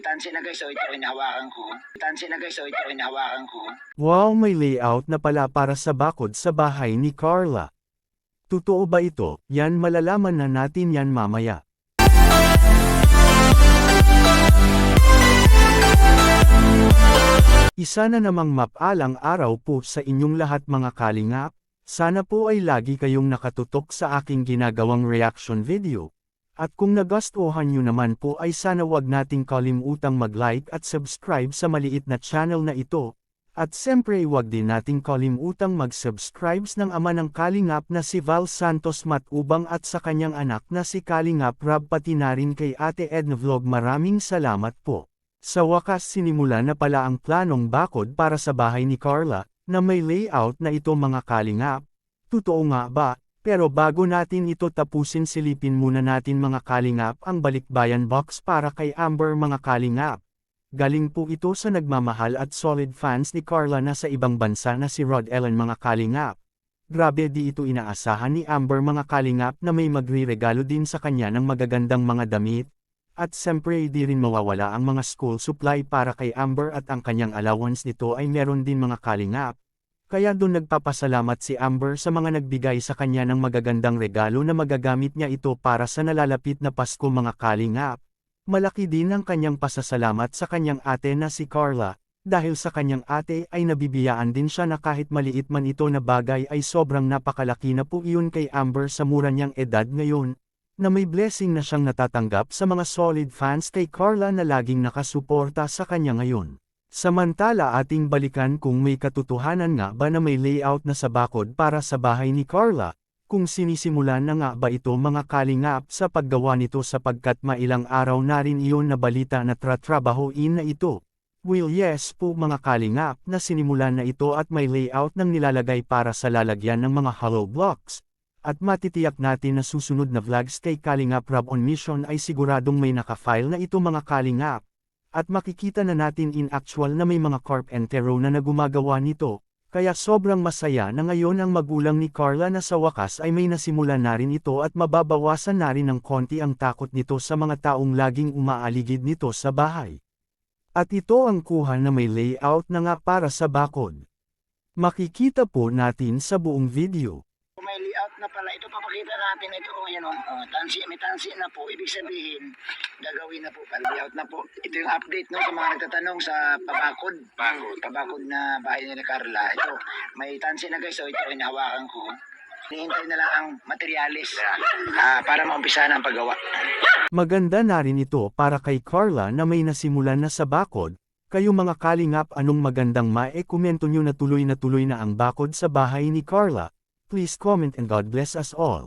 Tansi na guys, so ito hinahawakan ko. Tansi na guys, so ito hinahawakan ko. Wow, may layout na pala para sa bakod sa bahay ni Carla. Totoo ba ito? Yan malalaman na natin yan mamaya. Isa na namang mapalang araw po sa inyong lahat mga kalingap. Sana po ay lagi kayong nakatutok sa aking ginagawang reaction video. At kung nagustuhan nyo naman po ay sana wag nating kalimutang mag-like at subscribe sa maliit na channel na ito. At siyempre wag din nating kalimutang mag-subscribe ng ama ng Kalingap na si Val Santos Matubang at sa kanyang anak na si Kalingap Rab pati na rin kay Ate Edna Vlog. Maraming salamat po. Sa wakas sinimula na pala ang planong bakod para sa bahay ni Carla, na may layout na ito mga kalingap. Totoo nga ba? Pero bago natin ito tapusin silipin muna natin mga kalingap ang balikbayan box para kay Amber mga kalingap. Galing po ito sa nagmamahal at solid fans ni Carla na sa ibang bansa na si Rod Ellen mga kalingap. Grabe di ito inaasahan ni Amber mga kalingap na may magre-regalo din sa kanya ng magagandang mga damit. At siyempre di rin mawawala ang mga school supply para kay Amber at ang kanyang allowance nito ay meron din mga kalingap. Kaya doon nagpapasalamat si Amber sa mga nagbigay sa kanya ng magagandang regalo na magagamit niya ito para sa nalalapit na Pasko mga kalingap. Malaki din ang kanyang pasasalamat sa kanyang ate na si Carla, dahil sa kanyang ate ay nabibiyaan din siya na kahit maliit man ito na bagay ay sobrang napakalaki na po iyon kay Amber sa mura niyang edad ngayon, na may blessing na siyang natatanggap sa mga solid fans kay Carla na laging nakasuporta sa kanya ngayon. Samantala ating balikan kung may katotohanan nga ba na may layout na sa bakod para sa bahay ni Carla, kung sinisimulan na nga ba ito mga kalingap sa paggawa nito sapagkat mailang araw na rin iyon na balita na tratrabahoin na ito. Well yes po mga kalingap na sinimulan na ito at may layout ng nilalagay para sa lalagyan ng mga hollow blocks. At matitiyak natin na susunod na vlogs kay Kalingap Rab on Mission ay siguradong may nakafile na ito mga kalingap. At makikita na natin in actual na may mga carpentero na gumagawa nito, kaya sobrang masaya na ngayon ang magulang ni Carla na sa wakas ay may nasimulan na rin ito at mababawasan na rin ng konti ang takot nito sa mga taong laging umaaligid nito sa bahay. At ito ang kuha na may layout na nga para sa bakod. Makikita po natin sa buong video. May layout na pala. Ito papakita natin ito. Yan o. Tansi, may tansi na po. Ibig sabihin, gagawin na po pala. Layout na po. Ito yung update no, sa mga nagtatanong sa pabakod. Pabakod na bahay ni Carla. Ito, may tansi na guys. So ito hinahawakan ko. Hinihintay na lang ang materialis para maumpisahan ang paggawa. Maganda na rin ito para kay Carla na may nasimulan na sa bakod. Kayo mga kalingap anong magandang komento nyo na tuloy na ang bakod sa bahay ni Carla. Please comment and God bless us all.